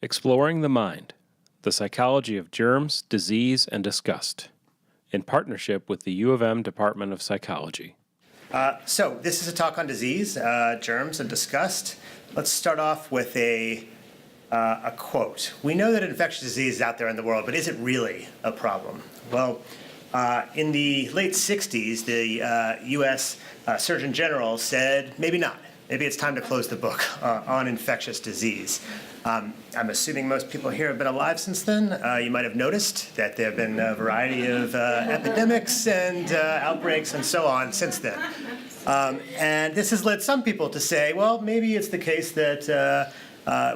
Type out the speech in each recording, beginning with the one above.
Exploring the Mind, the Psychology of Germs, Disease, and Disgust, in partnership with the U of M Department of Psychology. So this is a talk on disease, germs, and disgust. Let's start off with a quote. We know that infectious disease is out there in the world, but is it really a problem? Well, in the late 60s, the U.S. Surgeon General said, maybe not. Maybe it's time to close the book on infectious disease. I'm assuming most people here have been alive since then. You might have noticed that there have been a variety of epidemics and outbreaks and so on since then. And this has led some people to say, well, maybe it's the case that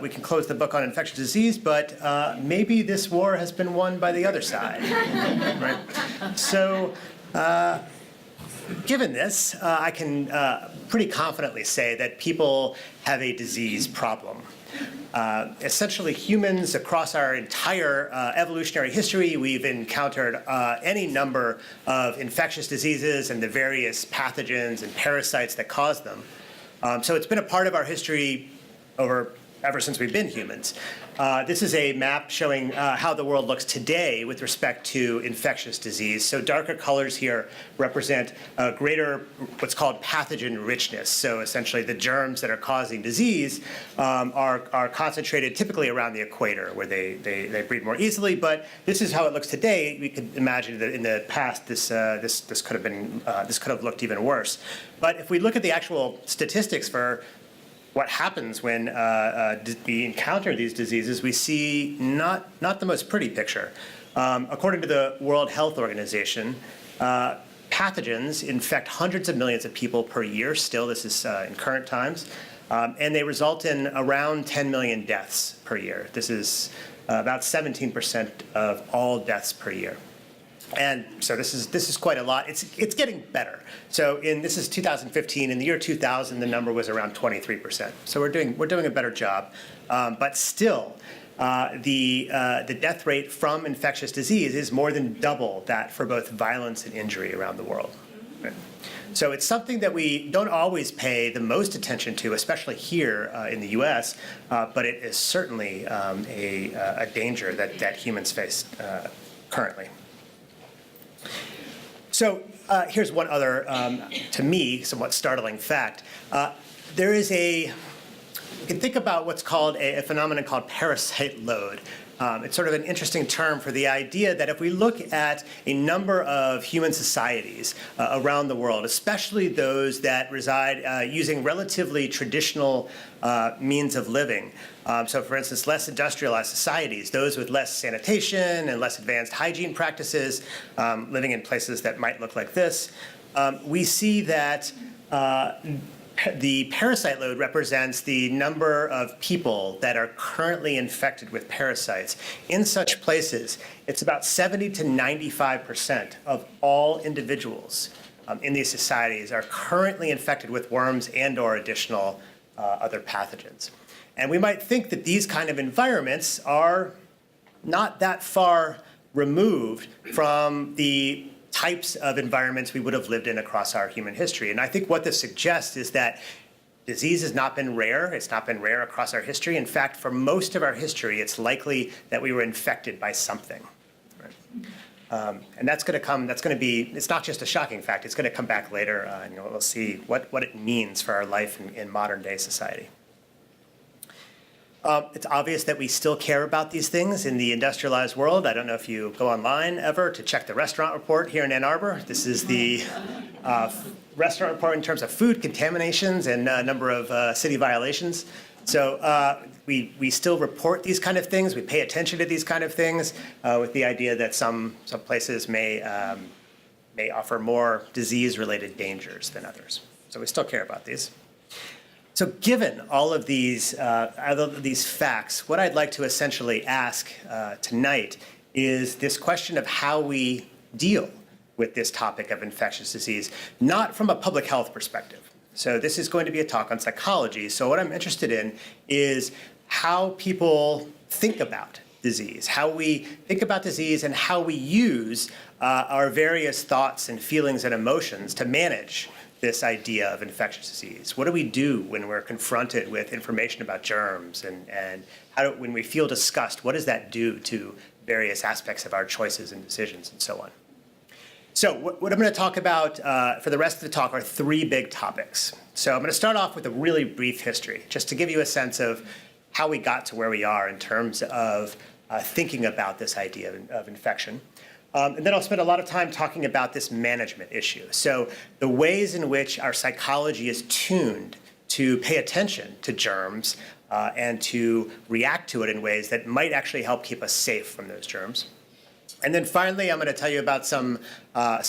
we can close the book on infectious disease, but maybe this war has been won by the other side. Right? So, given this, I can pretty confidently say that people have a disease problem. Essentially, humans across our entire evolutionary history, we've encountered any number of infectious diseases and the various pathogens and parasites that cause them. So it's been a part of our history ever since we've been humans. This is a map showing how the world looks today with respect to infectious disease. So darker colors here represent greater what's called pathogen richness. So essentially the germs that are causing disease are concentrated typically around the equator where they breed more easily. But this is how it looks today. We could imagine that in the past this could have looked even worse. But if we look at the actual statistics for what happens when we encounter these diseases, we see not the most pretty picture. According to the World Health Organization, pathogens infect hundreds of millions of people per year still. This is in current times. And they result in around 10 million deaths per year. This is about 17% of all deaths per year. And so this is quite a lot. It's getting better. So this is 2015. In the year 2000, the number was around 23%. So we're doing a better job. But still, the death rate from infectious disease is more than double that for both violence and injury around the world. Right? So it's something that we don't always pay the most attention to, especially here in the U.S. But it is certainly a danger that humans face currently. So here's one other, to me, somewhat startling fact. You can think about what's called a phenomenon called parasite load. It's sort of an interesting term for the idea that if we look at a number of human societies around the world, especially those that reside using relatively traditional means of living, so for instance, less industrialized societies, those with less sanitation and less advanced hygiene practices, living in places that might look like this, we see that the parasite load represents the number of people that are currently infected with parasites. In such places, it's about 70 to 95% of all individuals in these societies are currently infected with worms and or additional other pathogens. And we might think that these kind of environments are not that far removed from the types of environments we would have lived in across our human history. And I think what this suggests is that disease has not been rare. It's not been rare across our history. In fact, for most of our history, it's likely that we were infected by something. Right? And that's going to be, it's not just a shocking fact, it's going to come back later, and we'll see what it means for our life in modern day society. It's obvious that we still care about these things in the industrialized world. I don't know if you go online ever to check the restaurant report here in Ann Arbor. This is the restaurant report in terms of food contaminations and number of city violations. So we still report these kind of things. We pay attention to these kind of things with the idea that some places may offer more disease-related dangers than others. So we still care about these. So given all of these facts, what I'd like to essentially ask tonight is this question of how we deal with this topic of infectious disease, not from a public health perspective. So this is going to be a talk on psychology. So what I'm interested in is how people think about disease, how we think about disease and how we use our various thoughts and feelings and emotions to manage this idea of infectious disease? What do we do when we're confronted with information about germs? And when we feel disgust, what does that do to various aspects of our choices and decisions and so on? So what I'm going to talk about for the rest of the talk are three big topics. So I'm going to start off with a really brief history, just to give you a sense of how we got to where we are in terms of thinking about this idea of infection. And then I'll spend a lot of time talking about this management issue. So the ways in which our psychology is tuned to pay attention to germs and to react to it in ways that might actually help keep us safe from those germs. And then finally, I'm going to tell you about some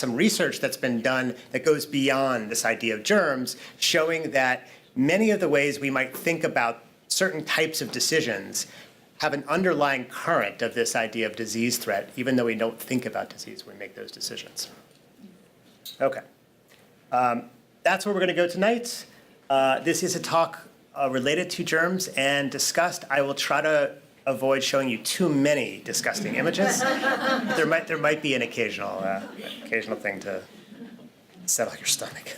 research that's been done that goes beyond this idea of germs, showing that many of the ways we might think about certain types of decisions have an underlying current of this idea of disease threat, even though we don't think about disease when we make those decisions. Okay. That's where we're going to go tonight. This is a talk related to germs and disgust. I will try to avoid showing you too many disgusting images. There might be an occasional thing to settle your stomach.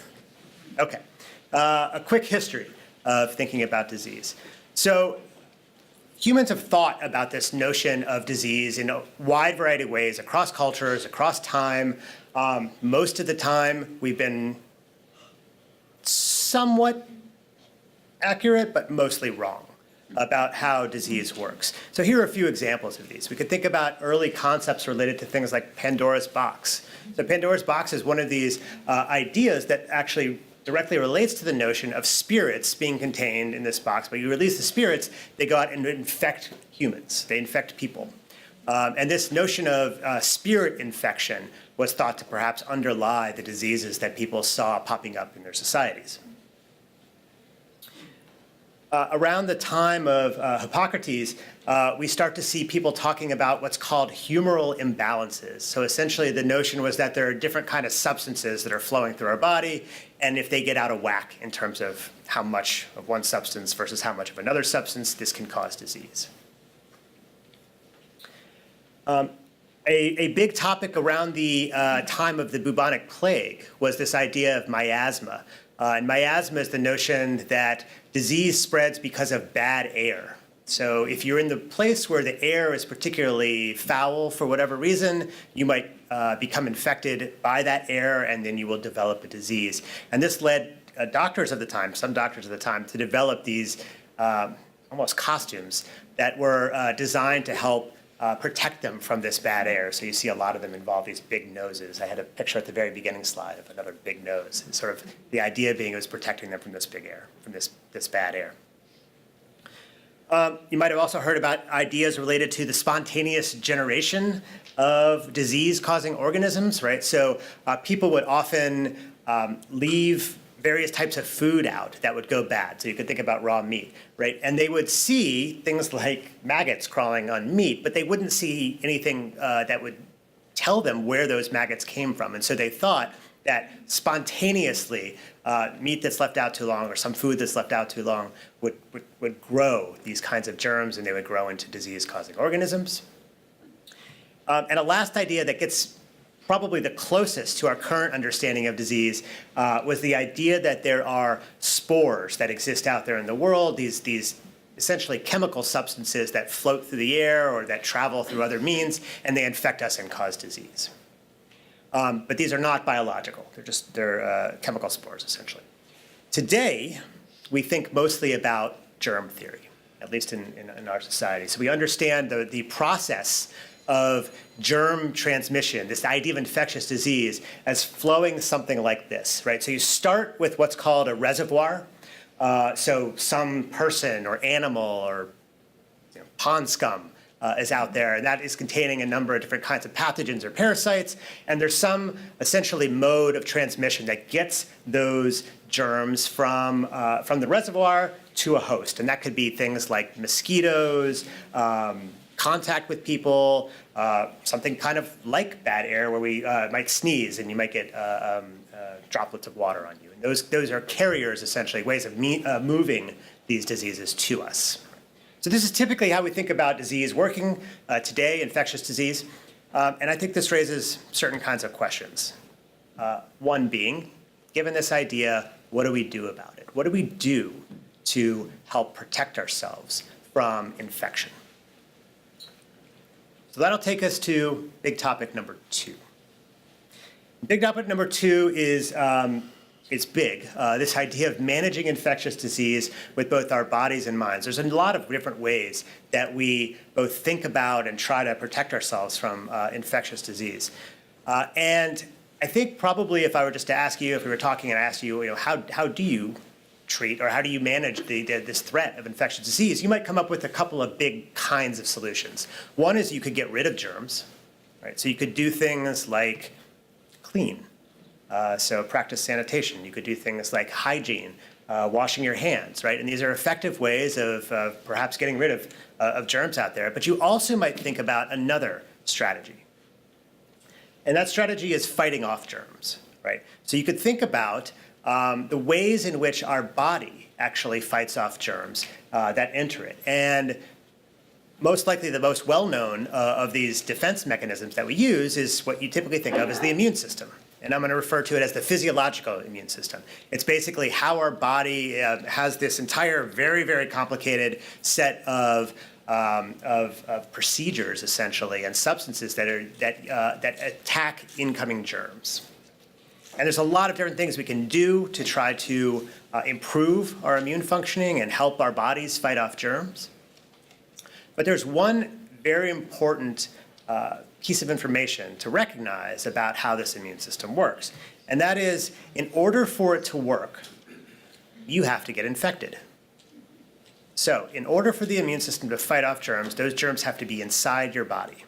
Okay, a quick history of thinking about disease. So humans have thought about this notion of disease in a wide variety of ways, across cultures, across time. Most of the time, we've been somewhat accurate, but mostly wrong about how disease works. So here are a few examples of these. We could think about early concepts related to things like Pandora's box. So Pandora's box is one of these ideas that actually directly relates to the notion of spirits being contained in this box. But you release the spirits, they go out and infect humans. They infect people. And this notion of spirit infection was thought to perhaps underlie the diseases that people saw popping up in their societies. Around the time of Hippocrates, we start to see people talking about what's called humoral imbalances. So essentially the notion was that there are different kind of substances that are flowing through our body, and if they get out of whack in terms of how much of one substance versus how much of another substance, this can cause disease. A big topic around the time of the bubonic plague was this idea of miasma. And miasma is the notion that disease spreads because of bad air. So if you're in the place where the air is particularly foul for whatever reason, you might become infected by that air, and then you will develop a disease. And this led doctors of the time, some doctors of the time, to develop these almost costumes that were designed to help protect them from this bad air. So you see a lot of them involve these big noses. I had a picture at the very beginning slide of another big nose. And sort of the idea being it was protecting them from this big air, from this bad air. You might have also heard about ideas related to the spontaneous generation of disease-causing organisms, right? So people would often leave various types of food out that would go bad. So you could think about raw meat, right? And they would see things like maggots crawling on meat, but they wouldn't see anything that would tell them where those maggots came from. And so they thought that spontaneously meat that's left out too long or some food that's left out too long would grow these kinds of germs, and they would grow into disease-causing organisms. And a last idea that gets probably the closest to our current understanding of disease was the idea that there are spores that exist out there in the world, these essentially chemical substances that float through the air or that travel through other means, and they infect us and cause disease. But these are not biological. They're chemical spores, essentially. Today, we think mostly about germ theory, at least in our society. So we understand the process of germ transmission, this idea of infectious disease, as flowing something like this, right? So you start with what's called a reservoir. So some person or animal or pond scum is out there, and that is containing a number of different kinds of pathogens or parasites, and there's some essentially mode of transmission that gets those germs from the reservoir to a host, and that could be things like mosquitoes, contact with people, something kind of like bad air where we might sneeze and you might get droplets of water on you. And those are carriers, essentially, ways of moving these diseases to us. So this is typically how we think about disease working today, infectious disease. And I think this raises certain kinds of questions. One being, given this idea, what do we do about it? What do we do to help protect ourselves from infection? So that'll take us to big topic number 2. Big topic number 2 is big. This idea of managing infectious disease with both our bodies and minds. There's a lot of different ways that we both think about and try to protect ourselves from infectious disease. And I think probably if I were just to ask you, if we were talking and I asked you, how do you treat or how do you manage this threat of infectious disease, you might come up with a couple of big kinds of solutions. One is you could get rid of germs, right? So you could do things like clean. So practice sanitation. You could do things like hygiene, washing your hands, right? And these are effective ways of perhaps getting rid of germs out there. But you also might think about another strategy. And that strategy is fighting off germs, right? So you could think about the ways in which our body actually fights off germs that enter it. And most likely the most well-known of these defense mechanisms that we use is what you typically think of as the immune system. And I'm going to refer to it as the physiological immune system. It's basically how our body has this entire very, very complicated set of procedures, essentially, and substances that attack incoming germs. And there's a lot of different things we can do to try to improve our immune functioning and help our bodies fight off germs. But there's one very important piece of information to recognize about how this immune system works. And that is, in order for it to work, you have to get infected. So in order for the immune system to fight off germs, those germs have to be inside your body.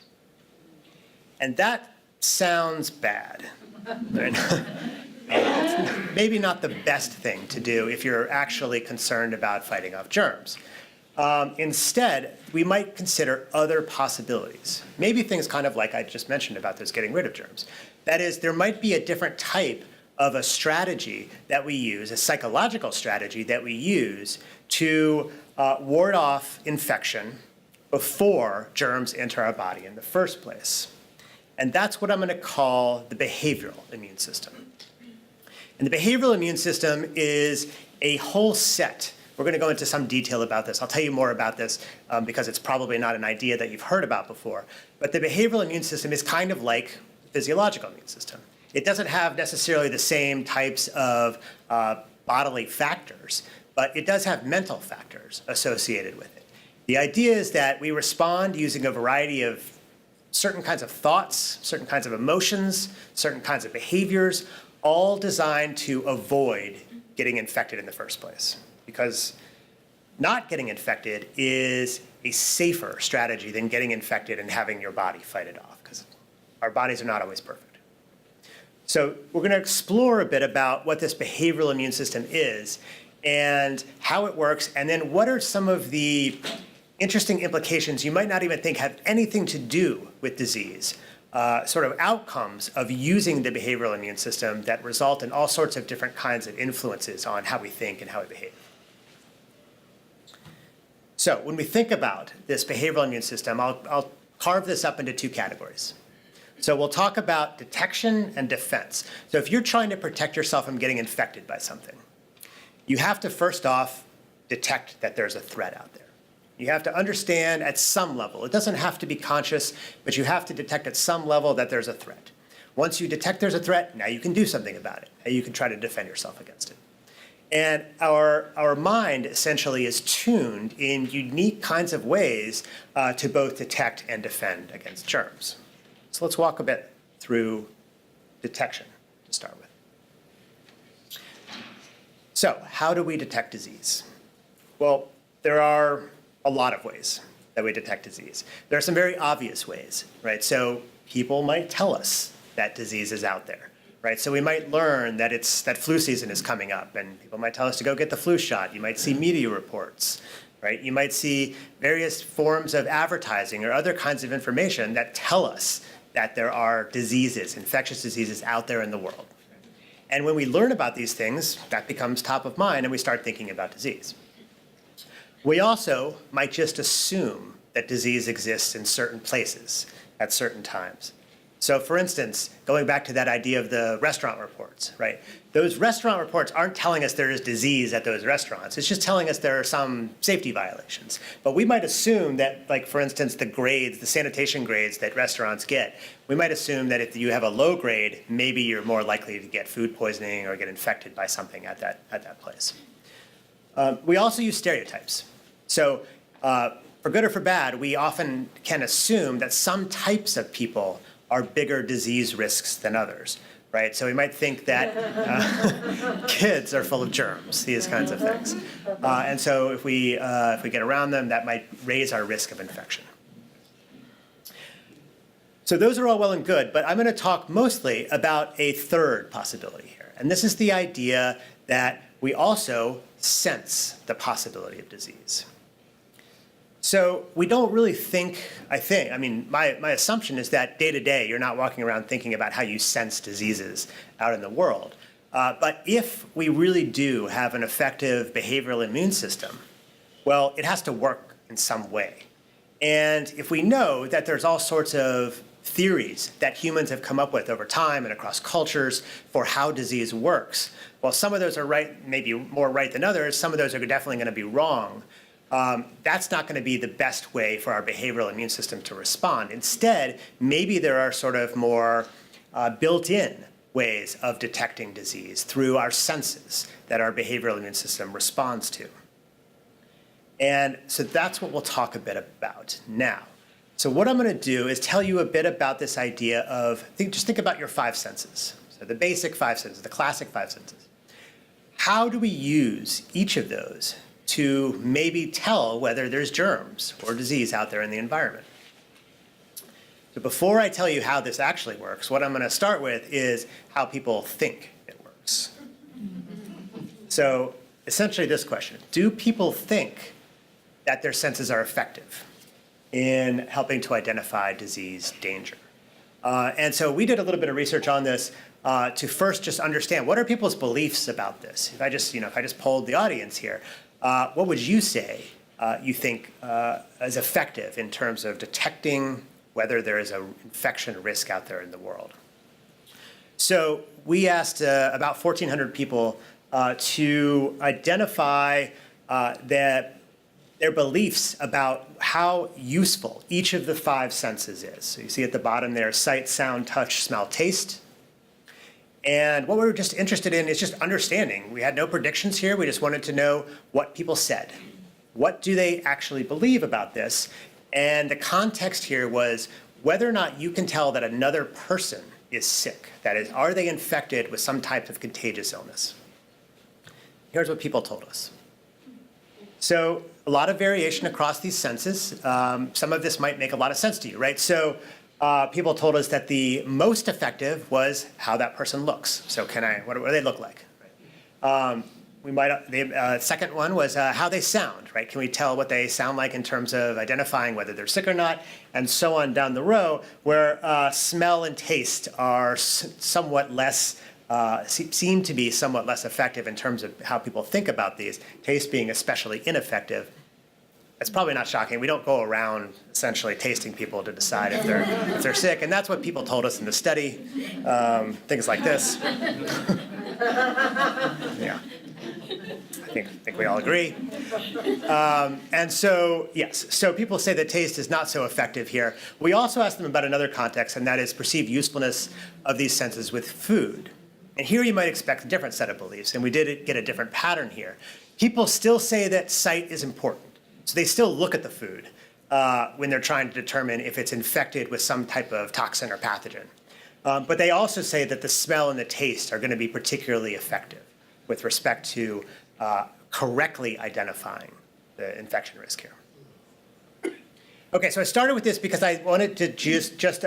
And that sounds bad. It's maybe not the best thing to do if you're actually concerned about fighting off germs. Instead, we might consider other possibilities. Maybe things kind of like I just mentioned about this getting rid of germs. That is, there might be a different type of a strategy that we use, a psychological strategy that we use to ward off infection before germs enter our body in the first place. And that's what I'm going to call the behavioral immune system. And the behavioral immune system is a whole set. We're going to go into some detail about this. I'll tell you more about this because it's probably not an idea that you've heard about before. But the behavioral immune system is kind of like the physiological immune system. It doesn't have necessarily the same types of bodily factors, but it does have mental factors associated with it. The idea is that we respond using a variety of certain kinds of thoughts, certain kinds of emotions, certain kinds of behaviors, all designed to avoid getting infected in the first place. Because not getting infected is a safer strategy than getting infected and having your body fight it off, because our bodies are not always perfect. So we're going to explore a bit about what this behavioral immune system is and how it works, and then what are some of the interesting implications you might not even think have anything to do with disease, sort of outcomes of using the behavioral immune system that result in all sorts of different kinds of influences on how we think and how we behave. So when we think about this behavioral immune system, I'll carve this up into 2 categories. So we'll talk about detection and defense. So if you're trying to protect yourself from getting infected by something, you have to first off detect that there's a threat out there. You have to understand at some level. It doesn't have to be conscious, but you have to detect at some level that there's a threat. Once you detect there's a threat, now you can do something about it. Now you can try to defend yourself against it. And our mind essentially is tuned in unique kinds of ways to both detect and defend against germs. So let's walk a bit through detection to start with. So how do we detect disease? Well, there are a lot of ways that we detect disease. There are some very obvious ways, right? So people might tell us that disease is out there. Right, so we might learn that that flu season is coming up, and people might tell us to go get the flu shot. You might see media reports, right? You might see various forms of advertising or other kinds of information that tell us that there are diseases, infectious diseases out there in the world. And when we learn about these things, that becomes top of mind, and we start thinking about disease. We also might just assume that disease exists in certain places at certain times. So for instance, going back to that idea of the restaurant reports, right? those restaurant reports aren't telling us there is disease at those restaurants. It's just telling us there are some safety violations. But we might assume that, like, for instance, the grades, the sanitation grades that restaurants get, we might assume that if you have a low grade, maybe you're more likely to get food poisoning or get infected by something at that place. We also use stereotypes. So for good or for bad, we often can assume that some types of people are bigger disease risks than others. Right, so we might think that kids are full of germs, these kinds of things, and so if we get around them, that might raise our risk of infection. So those are all well and good, but I'm going to talk mostly about a third possibility here, and this is the idea that we also sense the possibility of disease. So we don't really think, I mean, my assumption is that day to day, you're not walking around thinking about how you sense diseases out in the world. But if we really do have an effective behavioral immune system, well, it has to work in some way. And if we know that there's all sorts of theories that humans have come up with over time and across cultures for how disease works, well, some of those are right, maybe more right than others. Some of those are definitely going to be wrong. That's not going to be the best way for our behavioral immune system to respond. Instead, maybe there are sort of more built-in ways of detecting disease through our senses that our behavioral immune system responds to. And so that's what we'll talk a bit about now. So what I'm going to do is tell you a bit about this idea of, just think about your five senses. So the basic five senses, the classic five senses. How do we use each of those to maybe tell whether there's germs or disease out there in the environment? So before I tell you how this actually works, what I'm going to start with is how people think it works. So essentially this question: do people think that their senses are effective in helping to identify disease danger? And so we did a little bit of research on this to first just understand what are people's beliefs about this. If I just polled the audience here, what would you say you think is effective in terms of detecting whether there is an infection risk out there in the world? So we asked about 1,400 people to identify their beliefs about how useful each of the five senses is. So you see at the bottom there, sight, sound, touch, smell, taste. And what we were just interested in is just understanding. We had no predictions here. We just wanted to know what people said. What do they actually believe about this? And the context here was whether or not you can tell that another person is sick. That is, are they infected with some type of contagious illness? Here's what people told us. So a lot of variation across these senses. Some of this might make a lot of sense to you, right? So people told us that the most effective was how that person looks. So what do they look like? Second one was how they sound, right? Can we tell what they sound like in terms of identifying whether they're sick or not, and so on down the row, where smell and taste are somewhat less, seem to be somewhat less effective in terms of how people think about these, taste being especially ineffective. It's probably not shocking. We don't go around essentially tasting people to decide if they're sick, and that's what people told us in the study. Things like this. Yeah, I think we all agree. And so yes, so people say that taste is not so effective here. We also asked them about another context, and that is perceived usefulness of these senses with food. And here you might expect a different set of beliefs, and we did get a different pattern here. People still say that sight is important. So they still look at the food when they're trying to determine if it's infected with some type of toxin or pathogen. But they also say that the smell and the taste are going to be particularly effective with respect to correctly identifying the infection risk here. Okay, so I started with this because I wanted to just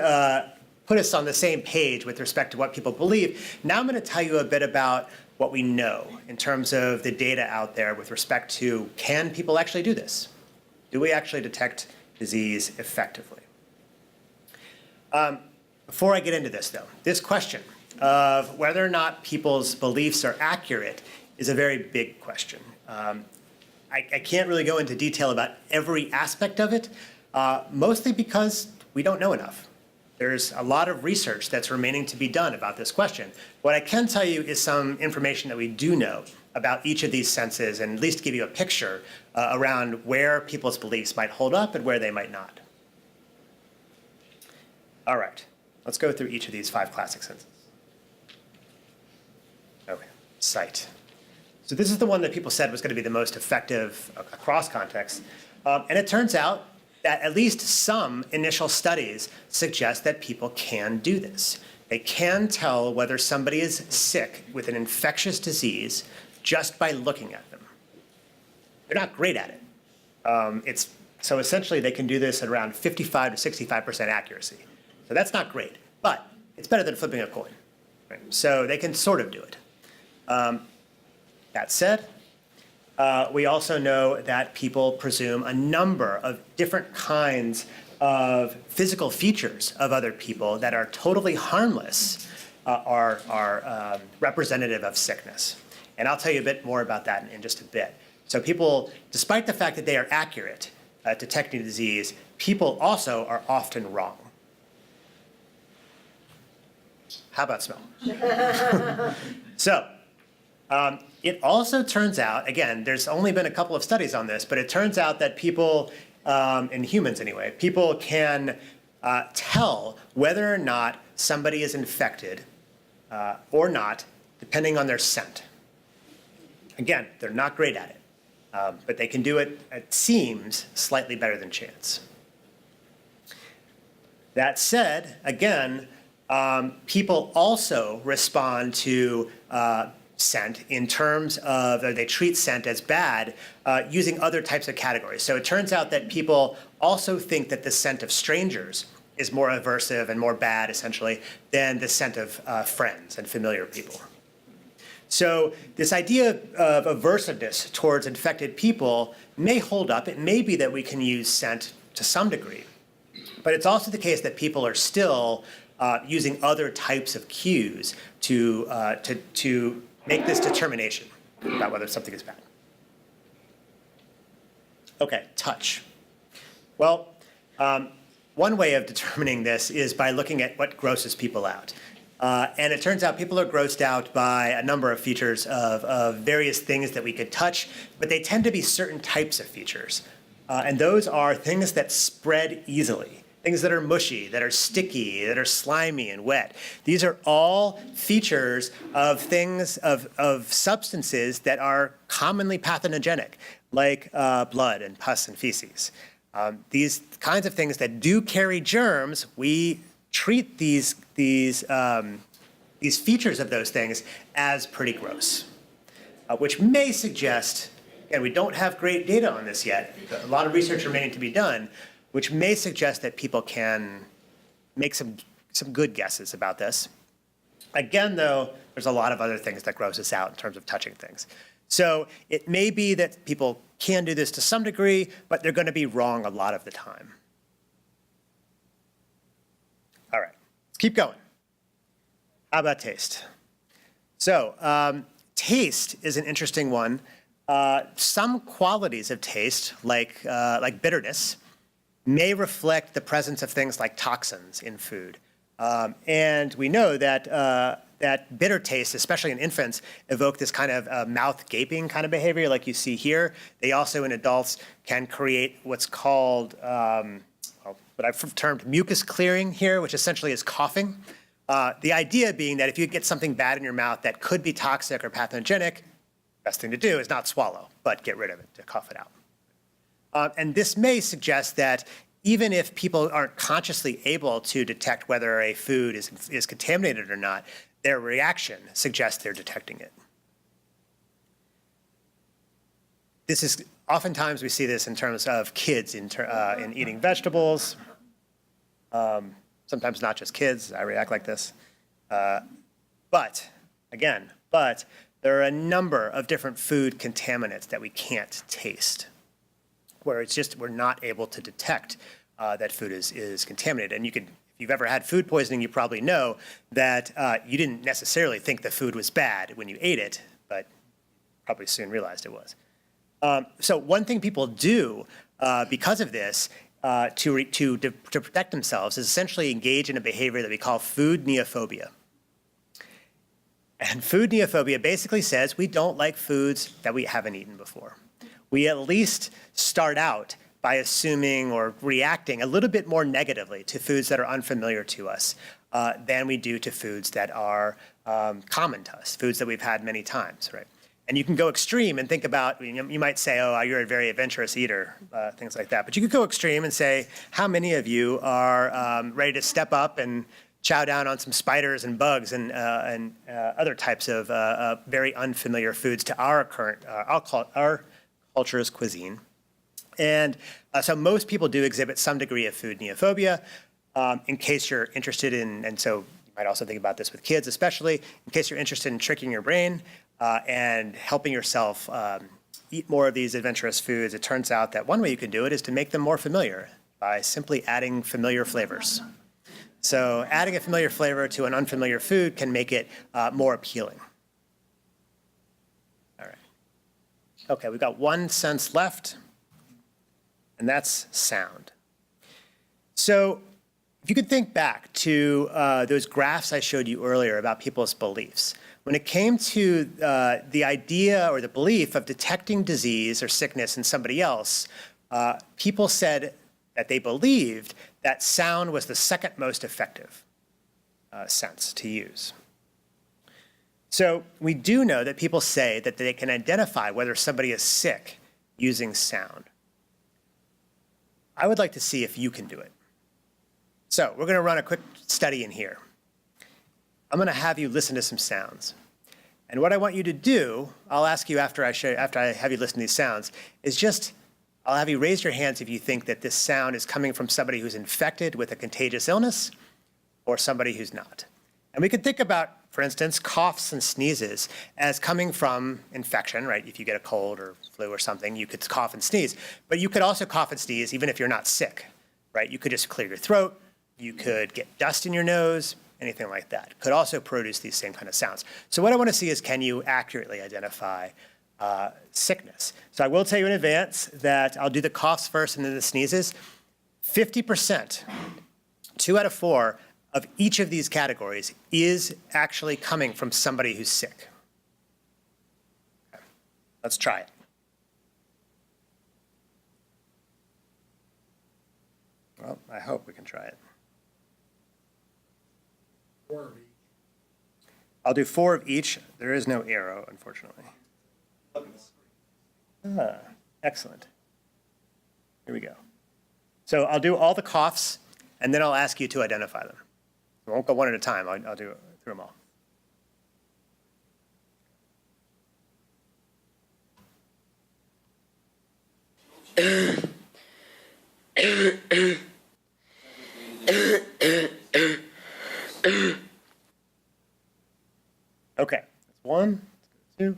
put us on the same page with respect to what people believe. Now I'm going to tell you a bit about what we know in terms of the data out there with respect to, can people actually do this? Do we actually detect disease effectively? Before I get into this, though, this question of whether or not people's beliefs are accurate is a very big question. I can't really go into detail about every aspect of it, mostly because we don't know enough. There's a lot of research that's remaining to be done about this question. What I can tell you is some information that we do know about each of these senses, and at least give you a picture around where people's beliefs might hold up and where they might not. All right, let's go through each of these 5 classic senses. Okay, sight. So this is the one that people said was going to be the most effective across contexts. And it turns out that at least some initial studies suggest that people can do this. They can tell whether somebody is sick with an infectious disease just by looking at them. They're not great at it. So essentially they can do this at around 55 to 65% accuracy. So that's not great, but it's better than flipping a coin. Right? So they can sort of do it. That said, we also know that people presume a number of different kinds of physical features of other people that are totally harmless are representative of sickness. And I'll tell you a bit more about that in just a bit. So people, despite the fact that they are accurate at detecting disease, people also are often wrong. How about smell? So, it also turns out, again, there's only been a couple of studies on this, but it turns out that people, in humans anyway, people can tell whether or not somebody is infected or not, depending on their scent. Again, they're not great at it, but they can do it, it seems, slightly better than chance. That said, again, people also respond to scent in terms of, or they treat scent as bad using other types of categories. So it turns out that people also think that the scent of strangers is more aversive and more bad, essentially, than the scent of friends and familiar people. So this idea of aversiveness towards infected people may hold up. It may be that we can use scent to some degree, but it's also the case that people are still using other types of cues to make this determination about whether something is bad. Okay, touch. Well, one way of determining this is by looking at what grosses people out. And it turns out people are grossed out by a number of features of various things that we could touch, but they tend to be certain types of features. And those are things that spread easily. Things that are mushy, that are sticky, that are slimy and wet. These are all features of things, of substances that are commonly pathogenic, like blood and pus and feces. These kinds of things that do carry germs, we treat these features of those things as pretty gross, which may suggest, and we don't have great data on this yet, a lot of research remaining to be done, which may suggest that people can make some good guesses about this. Again, though, there's a lot of other things that gross us out in terms of touching things. So it may be that people can do this to some degree, but they're going to be wrong a lot of the time. All right, let's keep going. How about taste? So taste is an interesting one. Some qualities of taste, like bitterness, may reflect the presence of things like toxins in food. And we know that that bitter tastes, especially in infants, evoke this kind of mouth gaping kind of behavior like you see here. They also, in adults, can create what's called, what I've termed mucus clearing here, which essentially is coughing. The idea being that if you get something bad in your mouth that could be toxic or pathogenic, best thing to do is not swallow, but get rid of it, to cough it out. And this may suggest that even if people aren't consciously able to detect whether a food is contaminated or not, their reaction suggests they're detecting it. This is, oftentimes we see this in terms of kids in eating vegetables. Sometimes not just kids, I react like this. But there are a number of different food contaminants that we can't taste, where it's just we're not able to detect that food is contaminated. And you could, if you've ever had food poisoning, you probably know that you didn't necessarily think the food was bad when you ate it, but probably soon realized it was. So one thing people do because of this to protect themselves is essentially engage in a behavior that we call food neophobia. And food neophobia basically says we don't like foods that we haven't eaten before. We at least start out by assuming or reacting a little bit more negatively to foods that are unfamiliar to us than we do to foods that are common to us, foods that we've had many times, right? And you can go extreme and think about, you might say, oh, you're a very adventurous eater, things like that. But you could go extreme and say, how many of you are ready to step up and chow down on some spiders and bugs and other types of very unfamiliar foods to our culture's cuisine? And so most people do exhibit some degree of food neophobia. In case you're interested in, and so you might also think about this with kids especially, in case you're interested in tricking your brain and helping yourself eat more of these adventurous foods, it turns out that one way you can do it is to make them more familiar by simply adding familiar flavors. So adding a familiar flavor to an unfamiliar food can make it more appealing. All right. Okay, we've got one sense left, and that's sound. So if you could think back to those graphs I showed you earlier about people's beliefs, when it came to the idea or the belief of detecting disease or sickness in somebody else, people said that they believed that sound was the second most effective sense to use. So we do know that people say that they can identify whether somebody is sick using sound. I would like to see if you can do it. So we're going to run a quick study in here. I'm going to have you listen to some sounds. And what I want you to do, I'll ask you after I have you listen to these sounds, is just, I'll have you raise your hands if you think that this sound is coming from somebody who's infected with a contagious illness or somebody who's not. And we could think about, for instance, coughs and sneezes as coming from infection, right? If you get a cold or flu or something, you could cough and sneeze. But you could also cough and sneeze even if you're not sick, right? You could just clear your throat. You could get dust in your nose, anything like that. Could also produce these same kind of sounds. So what I want to see is, can you accurately identify sickness? So I will tell you in advance that I'll do the coughs first and then the sneezes. 50%, 2 out of 4 of each of these categories is actually coming from somebody who's sick. Okay. Let's try it. Well, I hope we can try it. 4 of each. I'll do 4 of each. There is no arrow, unfortunately. Look at the screen. Excellent. Here we go. So I'll do all the coughs, and then I'll ask you to identify them. I won't go one at a time. I'll do it through them all. Okay, that's 1, 2.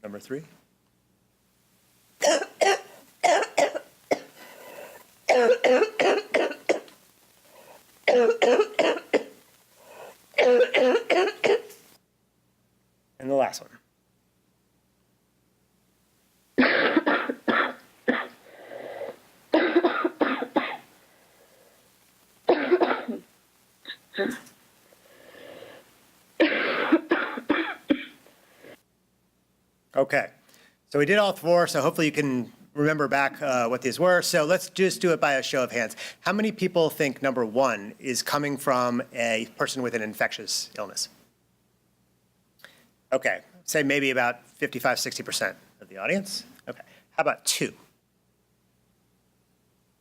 Number 3. And the last one. Okay, so we did all 4, so hopefully you can remember back what these were. So let's just do it by a show of hands. How many people think number 1 is coming from a person with an infectious illness? Okay, say maybe about 55, 60% of the audience. Okay, how about 2?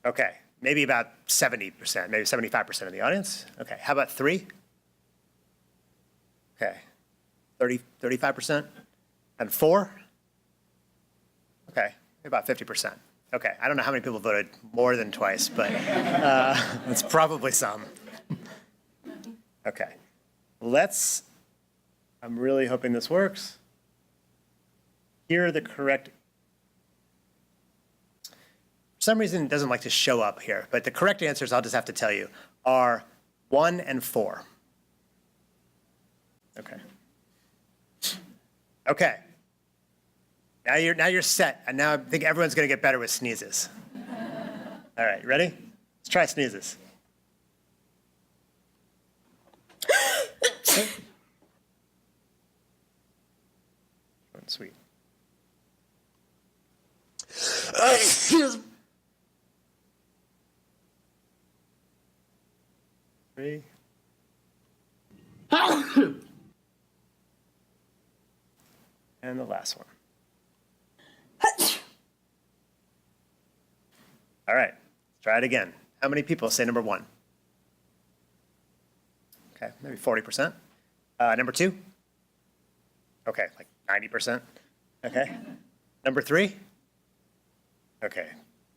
Okay, maybe about 70%, maybe 75% of the audience. Okay, how about 3? Okay, 35%? And 4? Okay, about 50%. Okay, I don't know how many people voted more than twice, but it's probably some. Okay, I'm really hoping this works. Here are the correct, for some reason it doesn't like to show up here, but the correct answers I'll just have to tell you are 1 and 4. Okay. Okay. Now you're set, and now I think everyone's going to get better with sneezes. All right, ready? Let's try sneezes. Short and sweet. Three. And the last one. All right, let's try it again. How many people say number 1? Okay, maybe 40%. Number 2? Okay, like 90%. Okay. Number 3? Okay,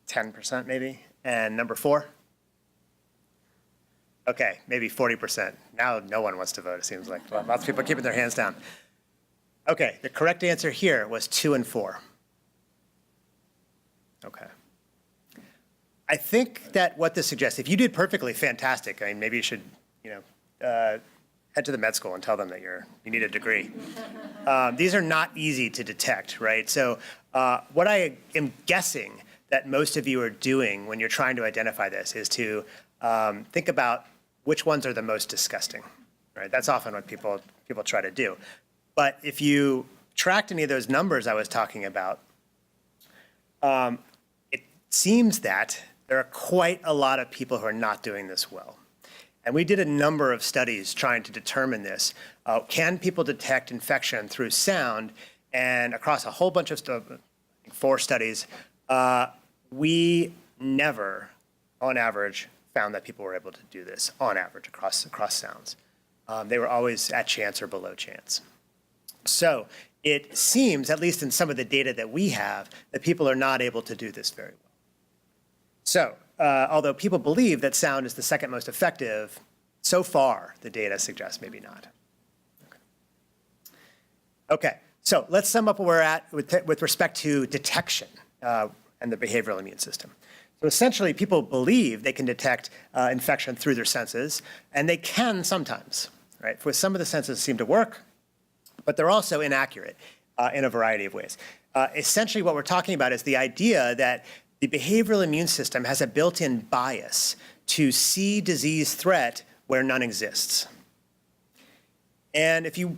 10% maybe. And number 4? Okay, maybe 40%. Now no one wants to vote, it seems like. Lots of people are keeping their hands down. Okay, the correct answer here was 2 and 4. Okay. I think that what this suggests, if you did perfectly, fantastic. I mean, maybe you should, head to the med school and tell them that you need a degree. These are not easy to detect, right? So what I am guessing that most of you are doing when you're trying to identify this is to think about which ones are the most disgusting, right? That's often what people try to do. But if you tracked any of those numbers I was talking about, it seems that there are quite a lot of people who are not doing this well. And we did a number of studies trying to determine this. Can people detect infection through sound? And across a whole bunch of 4 studies, we never, on average, found that people were able to do this on average across sounds. They were always at chance or below chance. So it seems, at least in some of the data that we have, that people are not able to do this very well. So although people believe that sound is the second most effective, so far the data suggests maybe not. Okay, so let's sum up where we're at with respect to detection and the behavioral immune system. So essentially, people believe they can detect infection through their senses, and they can sometimes, right? For some of the senses seem to work, but they're also inaccurate in a variety of ways. Essentially, what we're talking about is the idea that the behavioral immune system has a built-in bias to see disease threat where none exists. And if you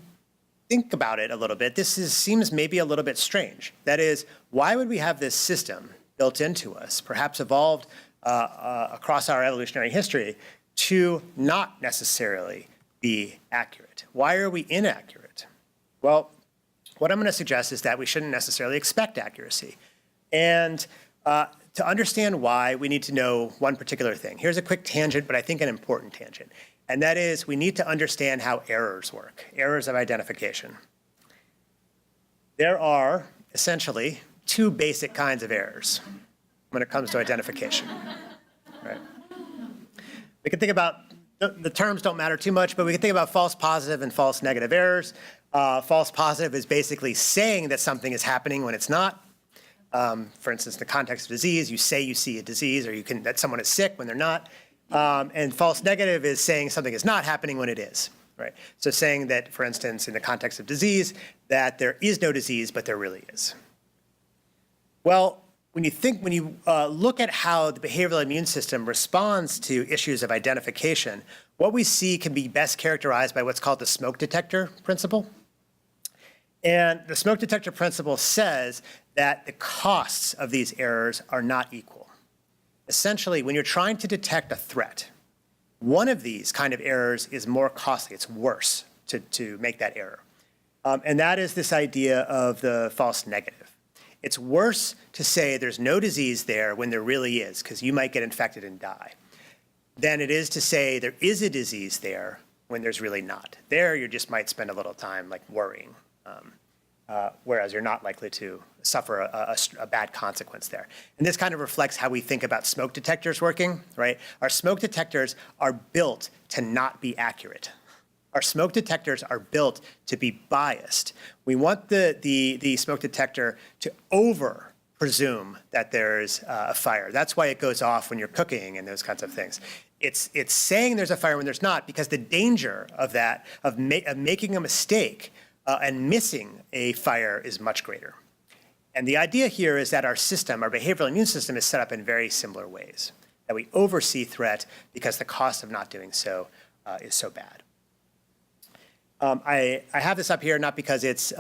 think about it a little bit, seems maybe a little bit strange. That is, why would we have this system built into us, perhaps evolved across our evolutionary history, to not necessarily be accurate? Why are we inaccurate? Well, what I'm going to suggest is that we shouldn't necessarily expect accuracy. And to understand why, we need to know one particular thing. Here's a quick tangent, but I think an important tangent. And that is, we need to understand how errors work, errors of identification. There are essentially 2 basic kinds of errors when it comes to identification. Right? We can think about, the terms don't matter too much, but we can think about false positive and false negative errors. False positive is basically saying that something is happening when it's not. For instance, in the context of disease, you say you see a disease, or that someone is sick when they're not. And false negative is saying something is not happening when it is, right? So saying that, for instance, in the context of disease, that there is no disease, but there really is. Well, when you look at how the behavioral immune system responds to issues of identification, what we see can be best characterized by what's called the smoke detector principle. And the smoke detector principle says that the costs of these errors are not equal. Essentially, when you're trying to detect a threat, one of these kind of errors is more costly. It's worse to make that error. And that is this idea of the false negative. It's worse to say there's no disease there when there really is, because you might get infected and die, than it is to say there is a disease there when there's really not. There, you just might spend a little time like worrying, whereas you're not likely to suffer a bad consequence there. And this kind of reflects how we think about smoke detectors working, right? Our smoke detectors are built to not be accurate. Our smoke detectors are built to be biased. We want the smoke detector to presume that there's a fire. That's why it goes off when you're cooking and those kinds of things. It's saying there's a fire when there's not, because the danger of that, of making a mistake and missing a fire is much greater. And the idea here is that our system, our behavioral immune system, is set up in very similar ways, that we oversee threat because the cost of not doing so is so bad. I have this up here not because it's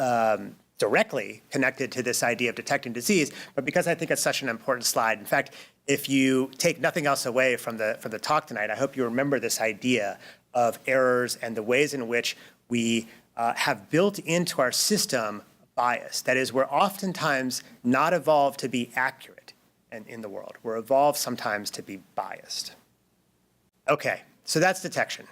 directly connected to this idea of detecting disease, but because I think it's such an important slide. In fact, if you take nothing else away from the talk tonight, I hope you remember this idea of errors and the ways in which we have built into our system bias. That is, we're oftentimes not evolved to be accurate in the world. We're evolved sometimes to be biased. Okay, so that's detection.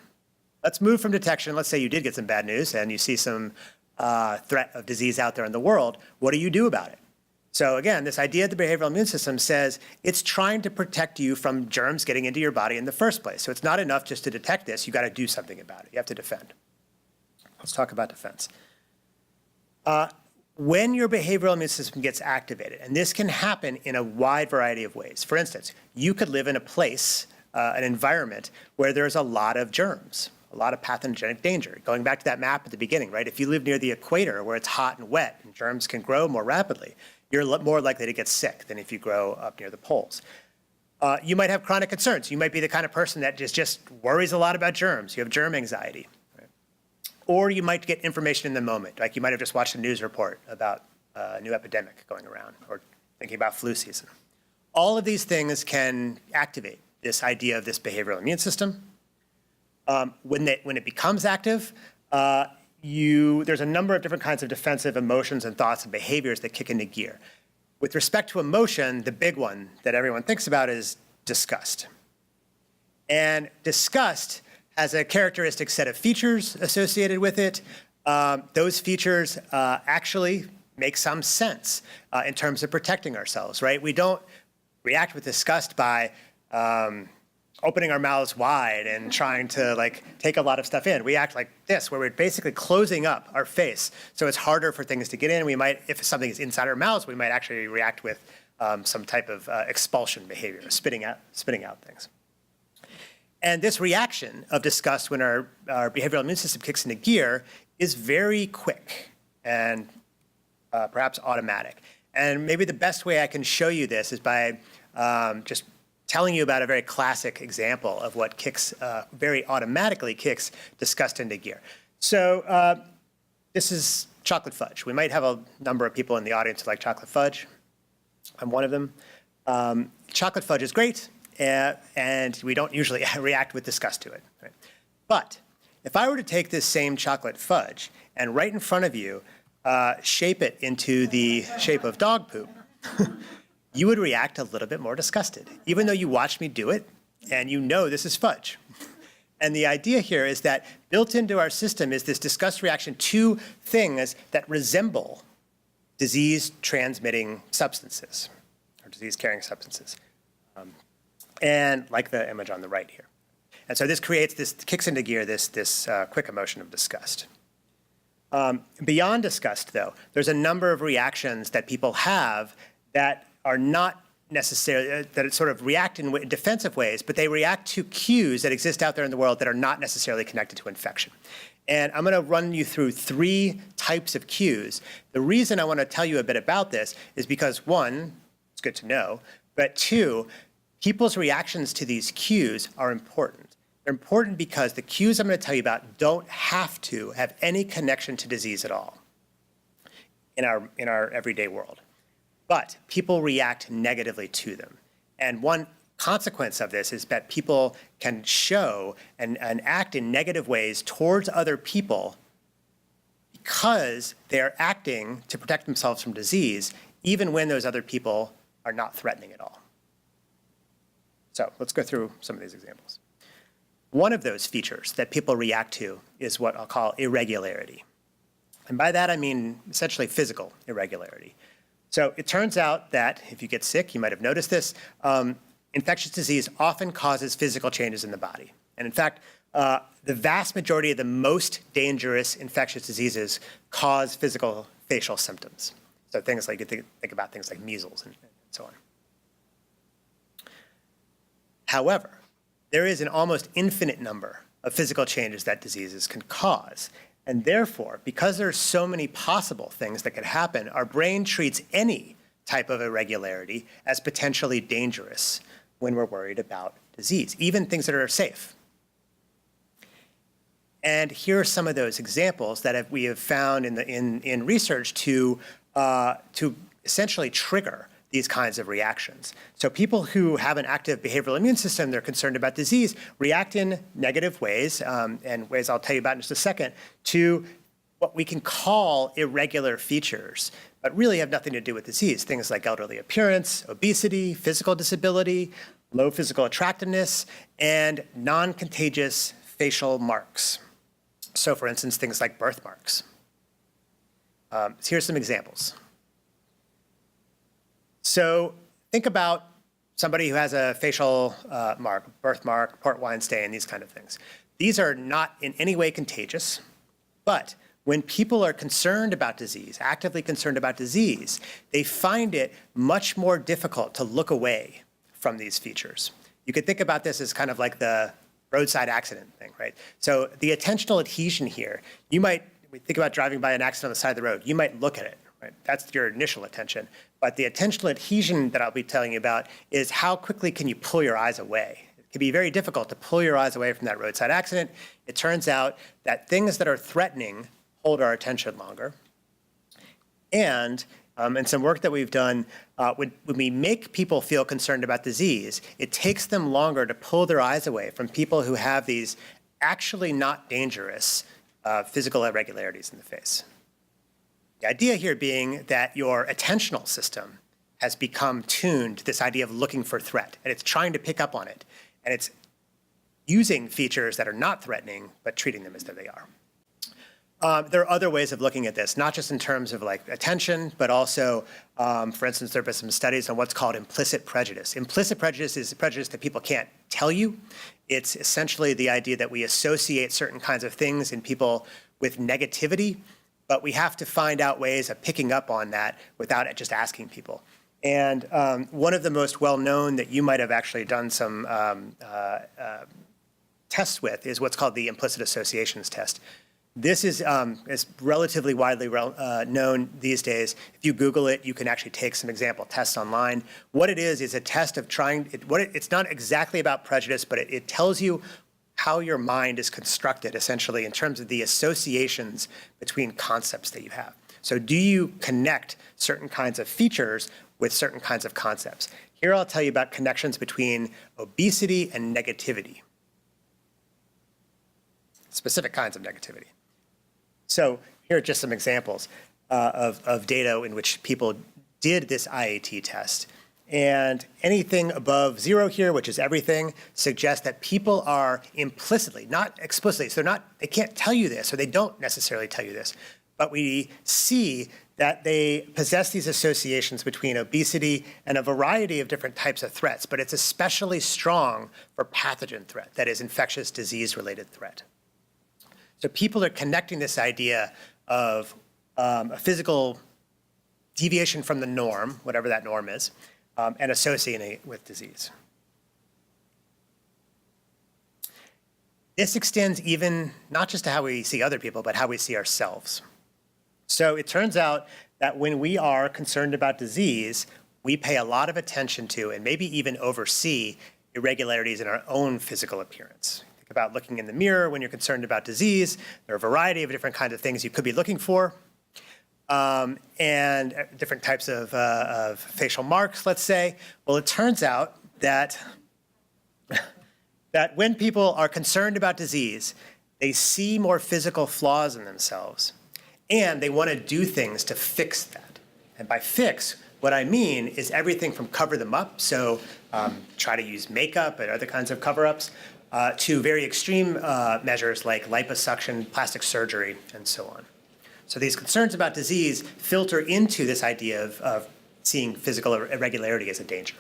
Let's move from detection. Let's say you did get some bad news and you see some threat of disease out there in the world. What do you do about it? So again, this idea of the behavioral immune system says it's trying to protect you from germs getting into your body in the first place. So it's not enough just to detect this. You got to do something about it. You have to defend. Let's talk about defense. When your behavioral immune system gets activated, and this can happen in a wide variety of ways. For instance, you could live in a place, an environment where there's a lot of germs, a lot of pathogenic danger. Going back to that map at the beginning, right? If you live near the equator where it's hot and wet and germs can grow more rapidly, you're more likely to get sick than if you grow up near the poles. You might have chronic concerns. You might be the kind of person that just worries a lot about germs. You have germ anxiety. Right? Or you might get information in the moment. Like you might have just watched a news report about a new epidemic going around or thinking about flu season. All of these things can activate this idea of this behavioral immune system. When it becomes active, there's a number of different kinds of defensive emotions and thoughts and behaviors that kick into gear. With respect to emotion, the big one that everyone thinks about is disgust. And disgust has a characteristic set of features associated with it. Those features actually make some sense in terms of protecting ourselves, right? We don't react with disgust by opening our mouths wide and trying to take a lot of stuff in. We act like this, where we're basically closing up our face, so it's harder for things to get in. We might, if something is inside our mouths, we might actually react with some type of expulsion behavior, spitting out things. And this reaction of disgust when our behavioral immune system kicks into gear is very quick and perhaps automatic. And maybe the best way I can show you this is by just telling you about a very classic example of what very automatically kicks disgust into gear. So this is chocolate fudge. We might have a number of people in the audience who like chocolate fudge. I'm one of them. Chocolate fudge is great, and we don't usually react with disgust to it. Right? But if I were to take this same chocolate fudge and right in front of you shape it into the shape of dog poop, you would react a little bit more disgusted, even though you watched me do it and you know this is fudge. And the idea here is that built into our system is this disgust reaction to things that resemble disease-transmitting substances or disease-carrying substances, and like the image on the right here. And so this kicks into gear this quick emotion of disgust. Beyond disgust, though, there's a number of reactions that people have that are not necessarily, that sort of react in defensive ways, but they react to cues that exist out there in the world that are not necessarily connected to infection. And I'm going to run you through 3 types of cues. The reason I want to tell you a bit about this is because 1, it's good to know, but 2, people's reactions to these cues are important. They're important because the cues I'm going to tell you about don't have to have any connection to disease at all in our everyday world. But people react negatively to them. And one consequence of this is that people can show and act in negative ways towards other people because they're acting to protect themselves from disease, even when those other people are not threatening at all. So let's go through some of these examples. One of those features that people react to is what I'll call irregularity. And by that I mean essentially physical irregularity. So it turns out that if you get sick, you might have noticed this, infectious disease often causes physical changes in the body. And in fact, the vast majority of the most dangerous infectious diseases cause physical facial symptoms. So things like, you think about things like measles and so on. However, there is an almost infinite number of physical changes that diseases can cause. And therefore, because there are so many possible things that could happen, our brain treats any type of irregularity as potentially dangerous when we're worried about disease, even things that are safe. And here are some of those examples that we have found in research to essentially trigger these kinds of reactions. So people who have an active behavioral immune system, they're concerned about disease, react in negative ways, and ways I'll tell you about in just a second, to what we can call irregular features, but really have nothing to do with disease. Things like elderly appearance, obesity, physical disability, low physical attractiveness, and non-contagious facial marks. So for instance, things like birthmarks. Here's some examples. So think about somebody who has a facial mark, birthmark, port wine stain, these kind of things. These are not in any way contagious, but when people are concerned about disease, actively concerned about disease, they find it much more difficult to look away from these features. You could think about this as kind of like the roadside accident thing, right? So the attentional adhesion here, you might think about driving by an accident on the side of the road, you might look at it, right? That's your initial attention. But the attentional adhesion that I'll be telling you about is how quickly can you pull your eyes away? It can be very difficult to pull your eyes away from that roadside accident. It turns out that things that are threatening hold our attention longer. And in some work that we've done, when we make people feel concerned about disease, it takes them longer to pull their eyes away from people who have these actually not dangerous physical irregularities in the face. The idea here being that your attentional system has become tuned to this idea of looking for threat, and it's trying to pick up on it, and it's using features that are not threatening, but treating them as though they are. There are other ways of looking at this, not just in terms of like attention, but also, for instance, there have been some studies on what's called implicit prejudice. Implicit prejudice is a prejudice that people can't tell you. It's essentially the idea that we associate certain kinds of things in people with negativity, but we have to find out ways of picking up on that without just asking people. And one of the most well-known that you might have actually done some tests with is what's called the implicit associations test. This is relatively widely known these days. If you Google it, you can actually take some example tests online. What it is a test of trying, it's not exactly about prejudice, but it tells you how your mind is constructed, essentially, in terms of the associations between concepts that you have. So do you connect certain kinds of features with certain kinds of concepts? Here I'll tell you about connections between obesity and negativity, specific kinds of negativity. So here are just some examples of data in which people did this IAT test. And anything above 0 here, which is everything, suggests that people are implicitly, not explicitly, so they can't tell you this, or they don't necessarily tell you this, but we see that they possess these associations between obesity and a variety of different types of threats, but it's especially strong for pathogen threat, that is infectious disease-related threat. So people are connecting this idea of a physical deviation from the norm, whatever that norm is, and associating it with disease. This extends even not just to how we see other people, but how we see ourselves. So it turns out that when we are concerned about disease, we pay a lot of attention to and maybe even oversee irregularities in our own physical appearance. Think about looking in the mirror when you're concerned about disease. There are a variety of different kinds of things you could be looking for. And different types of facial marks, let's say. Well, it turns out that when people are concerned about disease, they see more physical flaws in themselves, and they want to do things to fix that. And by fix, what I mean is everything from cover them up, so try to use makeup and other kinds of cover-ups, to very extreme measures like liposuction, plastic surgery, and so on. So these concerns about disease filter into this idea of seeing physical irregularity as a danger.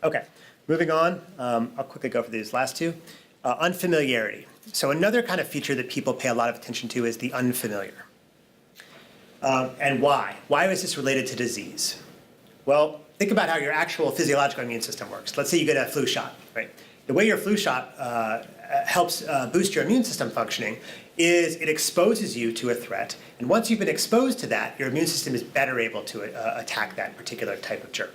Okay, moving on. I'll quickly go for these last two. Unfamiliarity. So another kind of feature that people pay a lot of attention to is the unfamiliar. And why? Why is this related to disease? Well, think about how your actual physiological immune system works. Let's say you get a flu shot, right? The way your flu shot helps boost your immune system functioning is it exposes you to a threat. And once you've been exposed to that, your immune system is better able to attack that particular type of germ.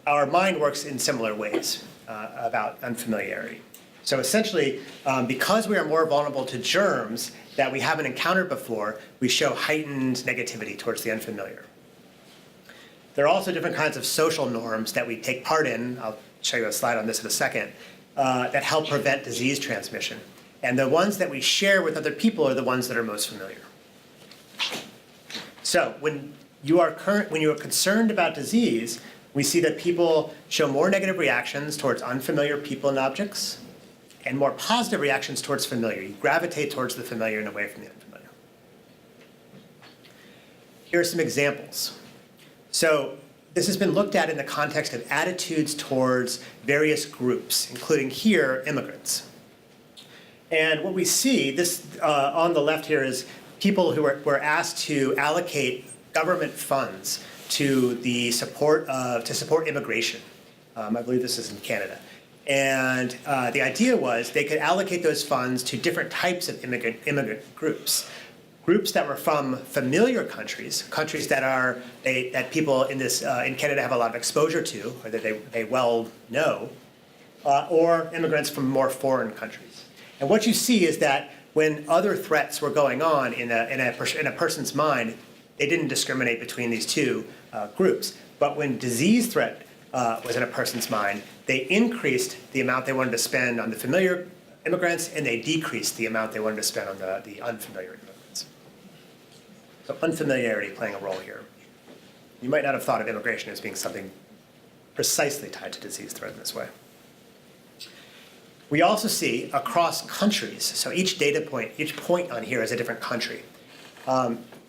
Our mind works in similar ways about unfamiliarity. So essentially, because we are more vulnerable to germs that we haven't encountered before, we show heightened negativity towards the unfamiliar. There are also different kinds of social norms that we take part in. I'll show you a slide on this in a second, that help prevent disease transmission. And the ones that we share with other people are the ones that are most familiar. So when you are concerned about disease, we see that people show more negative reactions towards unfamiliar people and objects, and more positive reactions towards familiar. You gravitate towards the familiar and away from the unfamiliar. Here are some examples. So this has been looked at in the context of attitudes towards various groups, including here, immigrants. And what we see, this on the left here is people who were asked to allocate government funds to the support immigration. I believe this is in Canada. And the idea was they could allocate those funds to different types of immigrant groups. Groups that were from familiar countries, countries that that people in Canada have a lot of exposure to, or that they well know, or immigrants from more foreign countries. And what you see is that when other threats were going on in a person's mind, they didn't discriminate between these two groups. But when disease threat was in a person's mind, they increased the amount they wanted to spend on the familiar immigrants, and they decreased the amount they wanted to spend on the unfamiliar immigrants. So unfamiliarity playing a role here. You might not have thought of immigration as being something precisely tied to disease threat in this way. We also see across countries, so each data point, each point on here is a different country.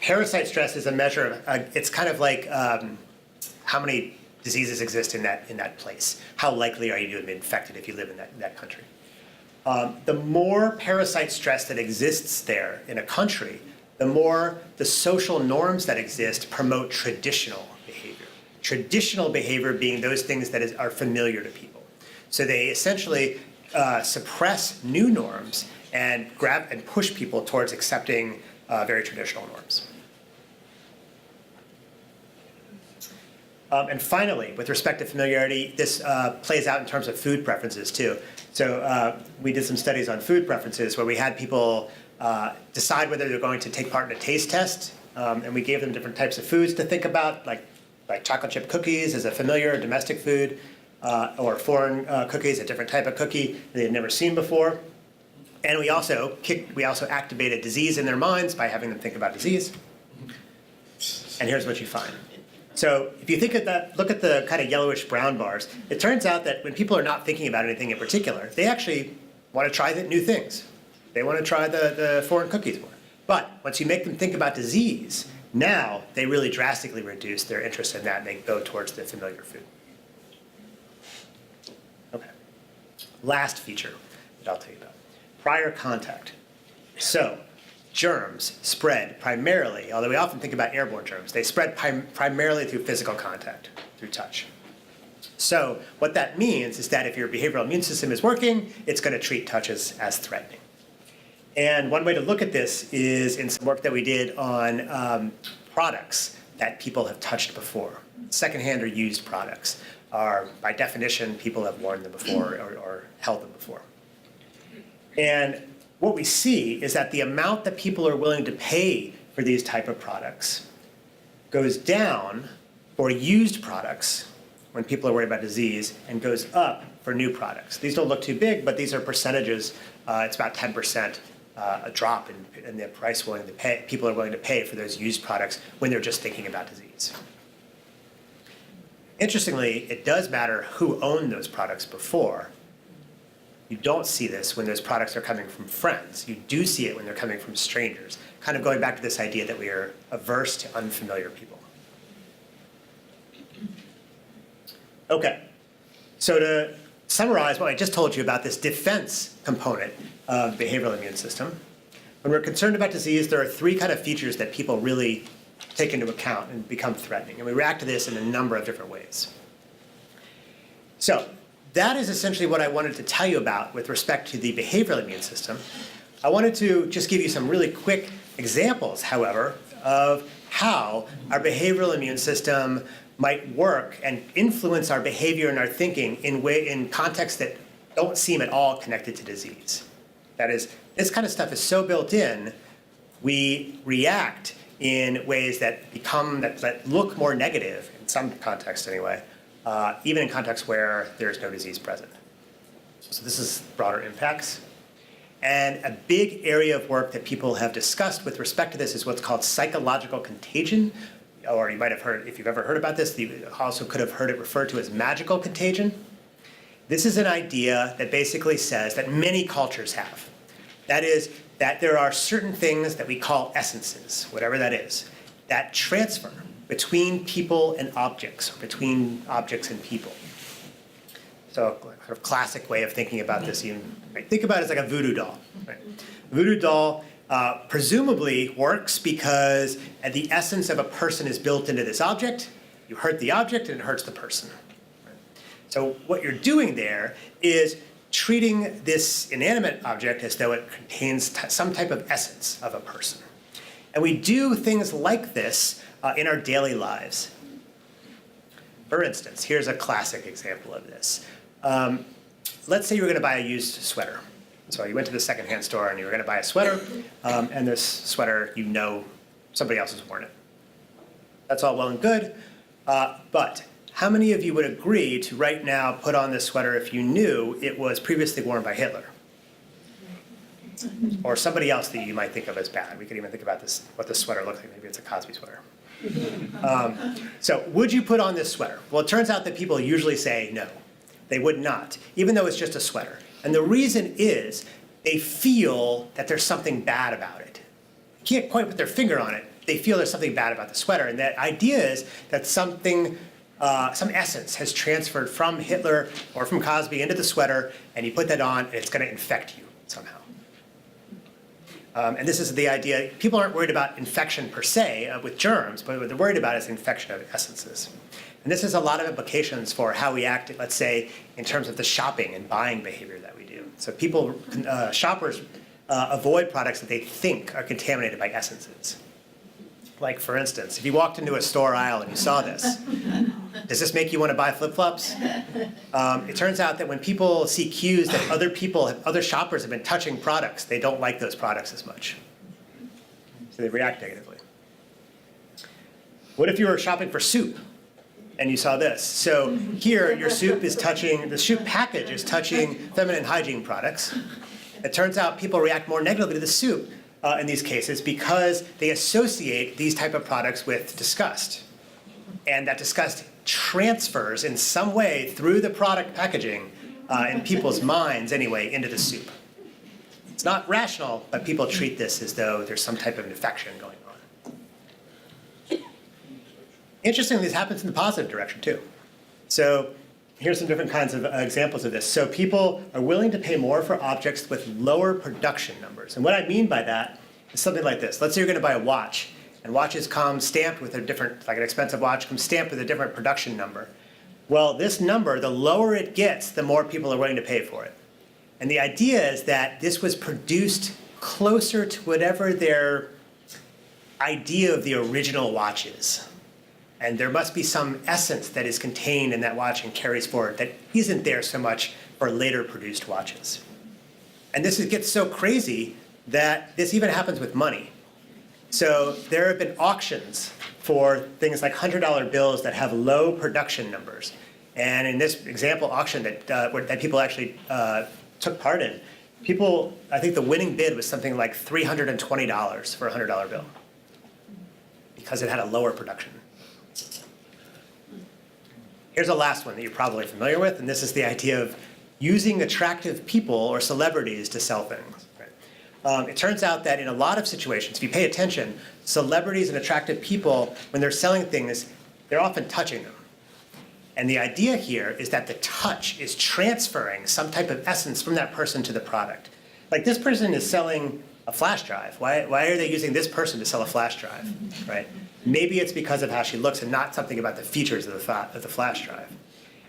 Parasite stress is a measure of, it's kind of like how many diseases exist in that place. How likely are you to be infected if you live in that country? The more parasite stress that exists there in a country, the more the social norms that exist promote traditional behavior. Traditional behavior being those things that are familiar to people. So they essentially suppress new norms and grab and push people towards accepting very traditional norms. And finally, with respect to familiarity, this plays out in terms of food preferences too. So we did some studies on food preferences where we had people decide whether they're going to take part in a taste test, and we gave them different types of foods to think about, like chocolate chip cookies as a familiar domestic food, or foreign cookies, a different type of cookie they had never seen before. And we also activated disease in their minds by having them think about disease. And here's what you find. So if you think of that, look at the kind of yellowish brown bars, it turns out that when people are not thinking about anything in particular, they actually want to try the new things. They want to try the foreign cookies more. But once you make them think about disease, now they really drastically reduce their interest in that and they go towards the familiar food. Okay. Last feature that I'll tell you about. Prior contact. So germs spread primarily, although we often think about airborne germs, they spread primarily through physical contact, through touch. So what that means is that if your behavioral immune system is working, it's going to treat touch as threatening. And one way to look at this is in some work that we did on products that people have touched before. Secondhand or used products are, by definition, people have worn them before or held them before. And what we see is that the amount that people are willing to pay for these type of products goes down for used products when people are worried about disease and goes up for new products. These don't look too big, but these are percentages. It's about 10% a drop in the price people are willing to pay for those used products when they're just thinking about disease. Interestingly, it does matter who owned those products before. You don't see this when those products are coming from friends. You do see it when they're coming from strangers, kind of going back to this idea that we are averse to unfamiliar people. Okay, so to summarize what I just told you about this defense component of the behavioral immune system, When we're concerned about disease, there are three kind of features that people really take into account and become threatening. And we react to this in a number of different ways. So that is essentially what I wanted to tell you about with respect to the behavioral immune system. I wanted to just give you some really quick examples, however, of how our behavioral immune system might work and influence our behavior and our thinking in contexts that don't seem at all connected to disease. That is, this kind of stuff is so built in, we react in ways that look more negative, in some contexts anyway, even in contexts where there's no disease present. So this is broader impacts. And a big area of work that people have discussed with respect to this is what's called psychological contagion, or you might have heard, if you've ever heard about this, you also could have heard it referred to as magical contagion. This is an idea that basically says that many cultures have. That is, that there are certain things that we call essences, whatever that is, that transfer between people and objects, or between objects and people. So a kind of classic way of thinking about this, you might think about it as like a voodoo doll. Right? Voodoo doll presumably works because the essence of a person is built into this object. You hurt the object and it hurts the person. Right? So what you're doing there is treating this inanimate object as though it contains some type of essence of a person. And we do things like this in our daily lives. For instance, here's a classic example of this. Let's say you were going to buy a used sweater. So you went to the secondhand store and you were going to buy a sweater, and this sweater, you know somebody else has worn it. That's all well and good, but how many of you would agree to right now put on this sweater if you knew it was previously worn by Hitler? Or somebody else that you might think of as bad. We could even think about this, what this sweater looks like. Maybe it's a Cosby sweater. So would you put on this sweater? Well, it turns out that people usually say no. They would not, even though it's just a sweater. And the reason is they feel that there's something bad about it. Can't quite put their finger on it. They feel there's something bad about the sweater. And the idea is that something, some essence has transferred from Hitler or from Cosby into the sweater, and you put that on, and it's going to infect you somehow. And this is the idea. People aren't worried about infection per se with germs, but what they're worried about is infection of essences. And this has a lot of implications for how we act, let's say, in terms of the shopping and buying behavior that we do. So people, shoppers, avoid products that they think are contaminated by essences. Like, for instance, if you walked into a store aisle and you saw this, does this make you want to buy flip-flops? It turns out that when people see cues that other shoppers have been touching products, they don't like those products as much. So they react negatively. What if you were shopping for soup and you saw this? So here, your soup is touching, the soup package is touching feminine hygiene products. It turns out people react more negatively to the soup in these cases because they associate these type of products with disgust. And that disgust transfers in some way through the product packaging in people's minds anyway into the soup. It's not rational, but people treat this as though there's some type of infection going on. Interestingly, this happens in the positive direction too. So here's some different kinds of examples of this. So people are willing to pay more for objects with lower production numbers. And what I mean by that is something like this. Let's say you're going to buy a watch, and watches come stamped with a different, like an expensive watch, comes stamped with a different production number. Well, this number, the lower it gets, the more people are willing to pay for it. And the idea is that this was produced closer to whatever their idea of the original watch is. And there must be some essence that is contained in that watch and carries forward that isn't there so much for later produced watches. And this gets so crazy that this even happens with money. So there have been auctions for things like $100 bills that have low production numbers. And in this example auction that people actually took part in, I think the winning bid was something like $320 for a $100 bill because it had a lower production. Here's a last one that you're probably familiar with, and this is the idea of using attractive people or celebrities to sell things. Right? It turns out that in a lot of situations, if you pay attention, celebrities and attractive people, when they're selling things, they're often touching them. And the idea here is that the touch is transferring some type of essence from that person to the product. Like this person is selling a flash drive? Why are they using this person to sell a flash drive, right? Maybe it's because of how she looks and not something about the features of the flash drive.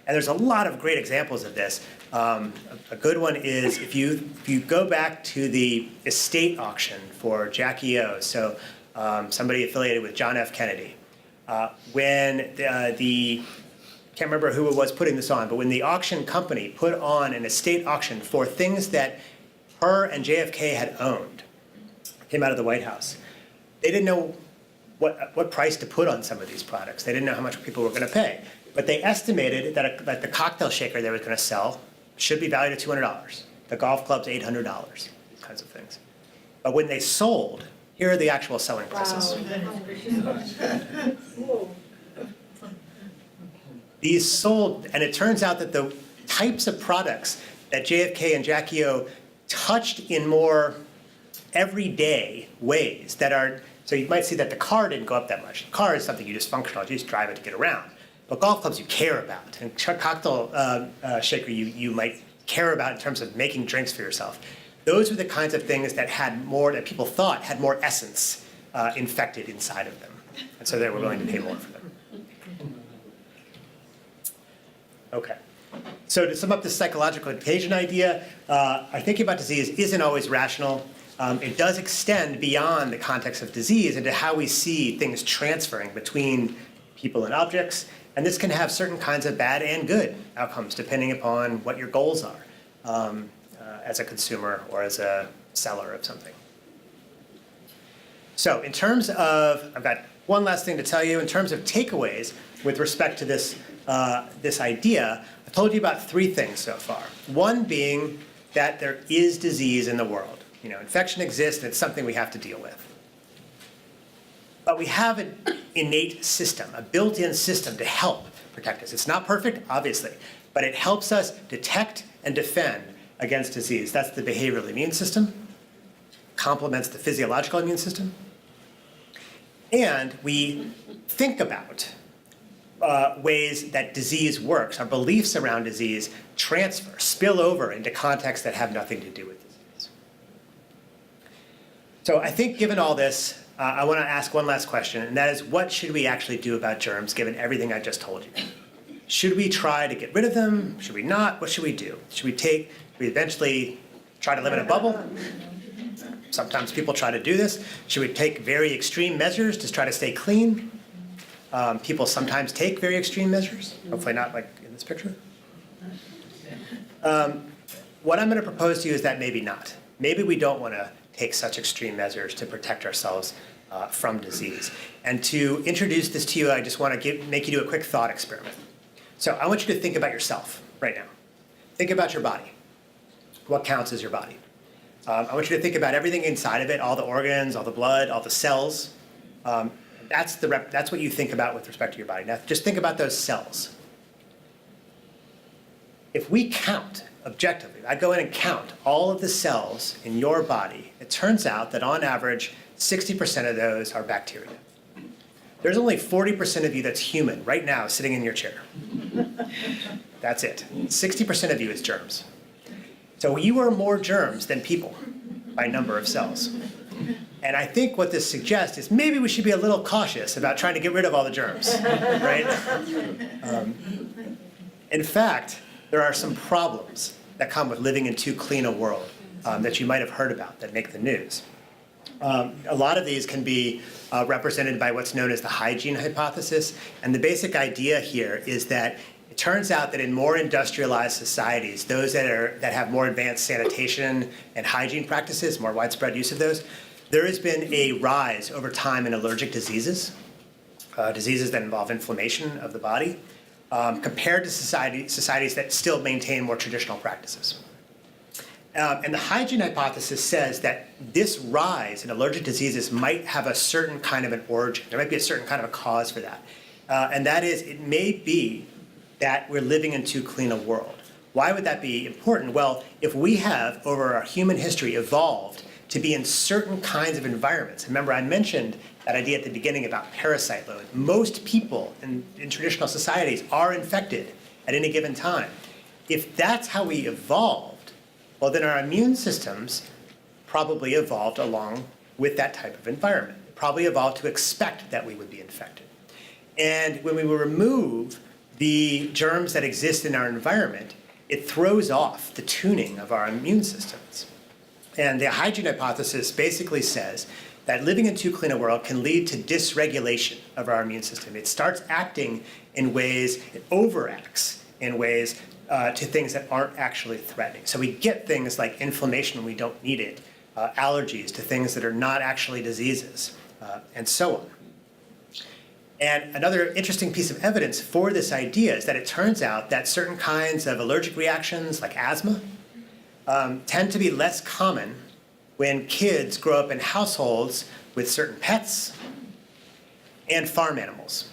And there's a lot of great examples of this. A good one is if you go back to the estate auction for Jackie O, so somebody affiliated with John F. Kennedy, when can't remember who it was putting this on, but when the auction company put on an estate auction for things that her and JFK had owned, came out of the White House, they didn't know what price to put on some of these products. They didn't know how much people were going to pay. But they estimated that the cocktail shaker they were going to sell should be valued at $200. The golf club's $800, these kinds of things. But when they sold, here are the actual selling prices. Wow. These sold, and it turns out that the types of products that JFK and Jackie O touched in more everyday ways that are, so you might see that the car didn't go up that much. The car is something you just functional, you just drive it to get around. But golf clubs you care about, and cocktail shaker you might care about in terms of making drinks for yourself. Those were the kinds of things that had more, that people thought had more essence infected inside of them. And so they were willing to pay more for them. Okay. So to sum up this psychological contagion idea, our thinking about disease isn't always rational. It does extend beyond the context of disease into how we see things transferring between people and objects. And this can have certain kinds of bad and good outcomes depending upon what your goals are as a consumer or as a seller of something. So in terms of, I've got one last thing to tell you. In terms of takeaways with respect to this, this idea, I've told you about three things so far. One being that there is disease in the world. You know, infection exists and it's something we have to deal with. But we have an innate system, a built-in system to help protect us. It's not perfect, obviously, but it helps us detect and defend against disease. That's the behavioral immune system, complements the physiological immune system. And we think about ways that disease works. Our beliefs around disease transfer, spill over into contexts that have nothing to do with disease. So I think given all this, I want to ask one last question, and that is, what should we actually do about germs, given everything I just told you? Should we try to get rid of them? Should we not? What should we do? Should we eventually try to live in a bubble? Sometimes people try to do this. Should we take very extreme measures to try to stay clean? People sometimes take very extreme measures, hopefully not like in this picture. What I'm going to propose to you is that maybe not. Maybe we don't want to take such extreme measures to protect ourselves from disease. And to introduce this to you, I just want to make you do a quick thought experiment. So I want you to think about yourself right now. Think about your body. What counts as your body? I want you to think about everything inside of it, all the organs, all the blood, all the cells. That's what you think about with respect to your body. Now, just think about those cells. If we count objectively, I go in and count all of the cells in your body, it turns out that on average, 60% of those are bacteria. There's only 40% of you that's human right now sitting in your chair. That's it. 60% of you is germs. So you are more germs than people by number of cells. And I think what this suggests is maybe we should be a little cautious about trying to get rid of all the germs, right? In fact, there are some problems that come with living in too clean a world that you might have heard about that make the news. A lot of these can be represented by what's known as the hygiene hypothesis. And the basic idea here is that it turns out that in more industrialized societies, those that have more advanced sanitation and hygiene practices, more widespread use of those, there has been a rise over time in allergic diseases, diseases that involve inflammation of the body, compared to societies that still maintain more traditional practices. And the hygiene hypothesis says that this rise in allergic diseases might have a certain kind of an origin. There might be a certain kind of a cause for that. And that is, it may be that we're living in too clean a world. Why would that be important? Well, if we have, over our human history, evolved to be in certain kinds of environments. Remember, I mentioned that idea at the beginning about parasite load. Most people in traditional societies are infected at any given time. If that's how we evolved, well, then our immune systems probably evolved along with that type of environment. It probably evolved to expect that we would be infected. And when we remove the germs that exist in our environment, it throws off the tuning of our immune systems. And the hygiene hypothesis basically says that living in too clean a world can lead to dysregulation of our immune system. It starts acting in ways, it overacts in ways to things that aren't actually threatening. So we get things like inflammation when we don't need it, allergies to things that are not actually diseases, and so on. And another interesting piece of evidence for this idea is that it turns out that certain kinds of allergic reactions, like asthma, tend to be less common when kids grow up in households with certain pets and farm animals.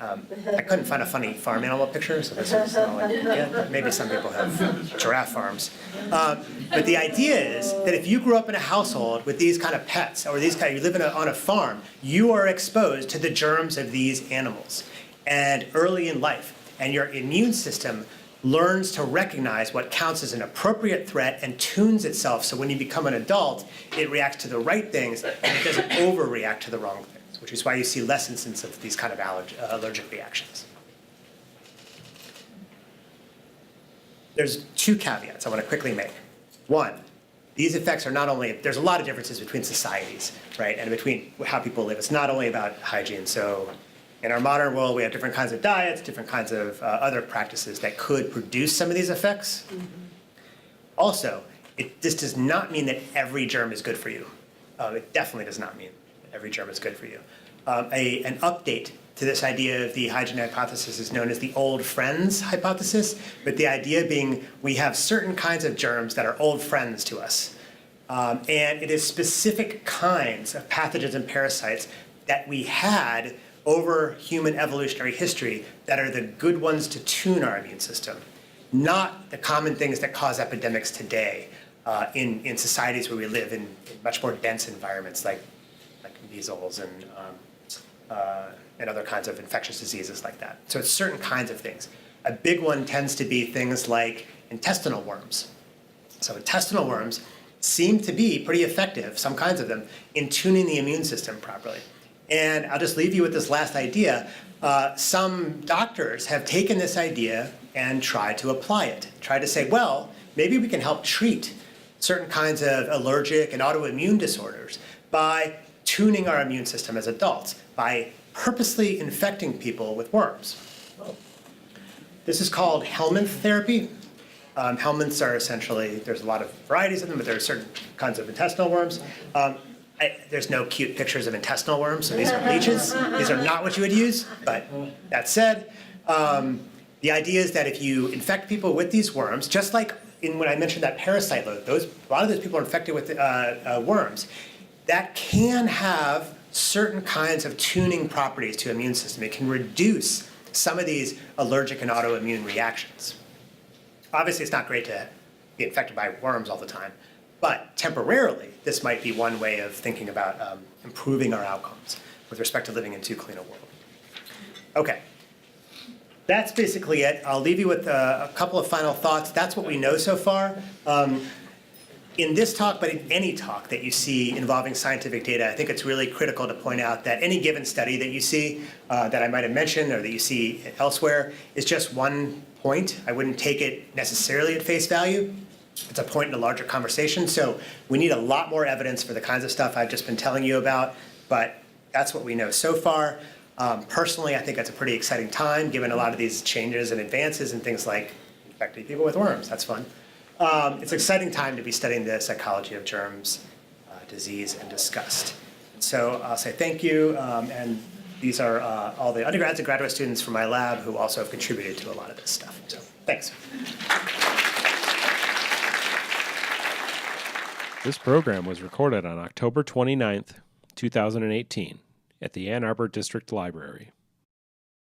I couldn't find a funny farm animal picture, so this is all I could get. Maybe some people have giraffe farms. But the idea is that if you grew up in a household with these kind of pets, or you live on a farm, you are exposed to the germs of these animals, and early in life. And your immune system learns to recognize what counts as an appropriate threat and tunes itself so when you become an adult, it reacts to the right things and it doesn't overreact to the wrong things, which is why you see less instances of these kind of allergic reactions. There's two caveats I want to quickly make. One, these effects are not only, there's a lot of differences between societies, right, and between how people live. It's not only about hygiene. So in our modern world, we have different kinds of diets, different kinds of other practices that could produce some of these effects. Mm-hmm. Also, this does not mean that every germ is good for you. It definitely does not mean that every germ is good for you. An update to this idea of the hygiene hypothesis is known as the old friends hypothesis, but the idea being we have certain kinds of germs that are old friends to us. And it is specific kinds of pathogens and parasites that we had over human evolutionary history that are the good ones to tune our immune system, not the common things that cause epidemics today in societies where we live in much more dense environments like measles and other kinds of infectious diseases like that. So it's certain kinds of things. A big one tends to be things like intestinal worms. So intestinal worms seem to be pretty effective, some kinds of them, in tuning the immune system properly. And I'll just leave you with this last idea. Some doctors have taken this idea and tried to apply it, tried to say, well, maybe we can help treat certain kinds of allergic and autoimmune disorders by tuning our immune system as adults, by purposely infecting people with worms. This is called helminth therapy. Helminths are essentially, there's a lot of varieties of them, but there are certain kinds of intestinal worms. There's no cute pictures of intestinal worms, so these are leeches. These are not what you would use, but that said, the idea is that if you infect people with these worms, just like when I mentioned that parasite load, a lot of those people are infected with worms, that can have certain kinds of tuning properties to immune system. It can reduce some of these allergic and autoimmune reactions. Obviously, it's not great to be infected by worms all the time, but temporarily, this might be one way of thinking about improving our outcomes with respect to living in too clean a world. Okay, that's basically it. I'll leave you with a couple of final thoughts. That's what we know so far. In this talk, but in any talk that you see involving scientific data, I think it's really critical to point out that any given study that you see that I might have mentioned or that you see elsewhere is just one point. I wouldn't take it necessarily at face value. It's a point in a larger conversation. So we need a lot more evidence for the kinds of stuff I've just been telling you about, but that's what we know so far. Personally, I think that's a pretty exciting time, given a lot of these changes and advances and things like infecting people with worms. That's fun. It's an exciting time to be studying the psychology of germs, disease, and disgust. So I'll say thank you, and these are all the undergrads and graduate students from my lab who also have contributed to a lot of this stuff. So thanks. This program was recorded on October 29th, 2018 at the Ann Arbor District Library.